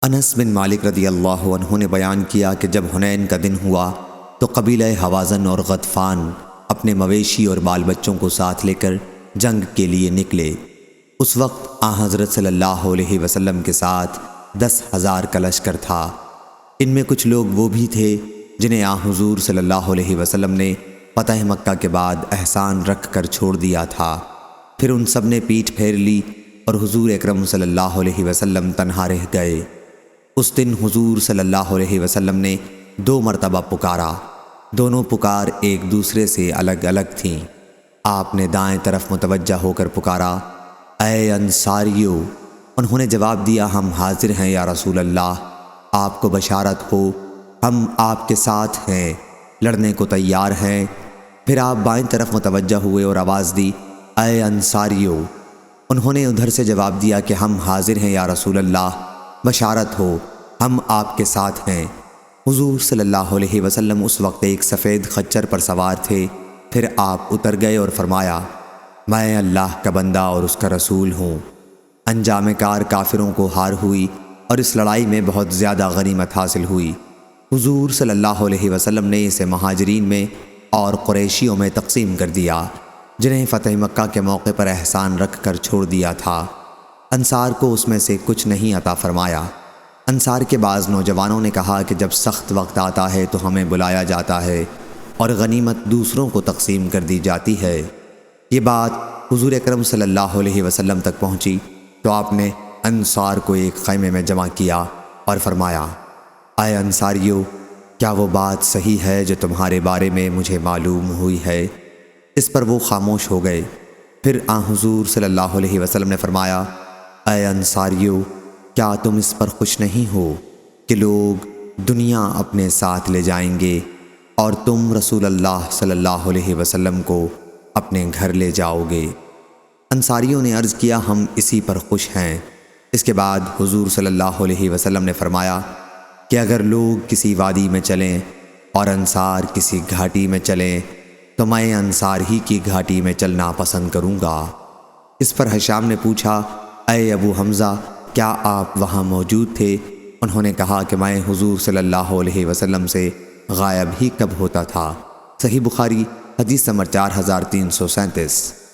انس بن مالک رضی اللہ عنہ نے بیان کیا کہ جب حنین کا دن ہوا تو قبیلہ حوازن اور غطفان اپنے مویشی اور بال بچوں کو ساتھ لے کر جنگ کے لیے نکلے۔ اس وقت آن حضرت صلی اللہ علیہ وسلم کے ساتھ 10,000 کا لشکر تھا۔ ان میں کچھ لوگ وہ بھی تھے جنہیں آن حضور صلی اللہ علیہ وسلم نے فتح مکہ کے بعد احسان رکھ کر چھوڑ دیا تھا۔ پھر ان سب نے پیٹھ پھیر لی اور حضور اکرم صلی اللہ علیہ وسلم تنہا رہ گئے۔ اس دن حضور صلی اللہ علیہ وسلم نے 2 مرتبہ پکارا۔ دونوں پکار ایک دوسرے سے الگ الگ تھیں۔ آپ نے دائیں طرف متوجہ ہو کر پکارا، اے انصاریو! انہوں نے جواب دیا، ہم حاضر ہیں یا رسول اللہ، آپ کو بشارت ہو، ہم آپ کے ساتھ ہیں، لڑنے کو تیار ہیں۔ پھر آپ بائیں طرف متوجہ ہوئے اور آواز دی، اے انصاریو! انہوں نے ادھر سے جواب دیا کہ ہم حاضر ہیں یا رسول اللہ، بشارت ہو، ہم آپ کے ساتھ ہیں۔ حضور صلی اللہ علیہ وسلم اس وقت ایک سفید خچر پر سوار تھے۔ پھر آپ اتر گئے اور فرمایا، میں اللہ کا بندہ اور اس کا رسول ہوں۔ انجام کار کافروں کو ہار ہوئی اور اس لڑائی میں بہت زیادہ غنیمت حاصل ہوئی۔ حضور صلی اللہ علیہ وسلم نے اسے مہاجرین میں اور قریشیوں میں تقسیم کر دیا جنہیں فتح مکہ کے موقع پر احسان رکھ کر چھوڑ دیا تھا۔ انصار کو اس میں سے کچھ نہیں عطا فرمایا۔ انصار کے بعض نوجوانوں نے کہا کہ جب سخت وقت آتا ہے تو ہمیں بلایا جاتا ہے اور غنیمت دوسروں کو تقسیم کر دی جاتی ہے۔ یہ بات حضور اکرم صلی اللہ علیہ وسلم تک پہنچی تو آپ نے انصار کو ایک خیمے میں جمع کیا اور فرمایا، اے انصاریو! کیا وہ بات صحیح ہے جو تمہارے بارے میں مجھے معلوم ہوئی ہے؟ اس پر وہ خاموش ہو گئے۔ پھر آن حضور صلی اللہ علیہ وسلم نے فرمایا، اے انصاریو! کیا تم اس پر خوش نہیں ہو کہ لوگ دنیا اپنے ساتھ لے جائیں گے اور تم رسول اللہ صلی اللہ علیہ وسلم کو اپنے گھر لے جاؤ گے؟ انصاریوں نے عرض کیا، ہم اسی پر خوش ہیں۔ اس کے بعد حضور صلی اللہ علیہ وسلم نے فرمایا کہ اگر لوگ کسی وادی میں چلیں اور انصار کسی گھاٹی میں چلیں تو میں انصار ہی کی گھاٹی میں چلنا پسند کروں گا۔ اس پر ہشام نے پوچھا، اے ابو حمزہ! کیا آپ وہاں موجود تھے؟ انہوں نے کہا کہ میں حضور صلی اللہ علیہ وسلم سے غائب ہی کب ہوتا تھا۔ صحیح بخاری حدیث نمبر 4337۔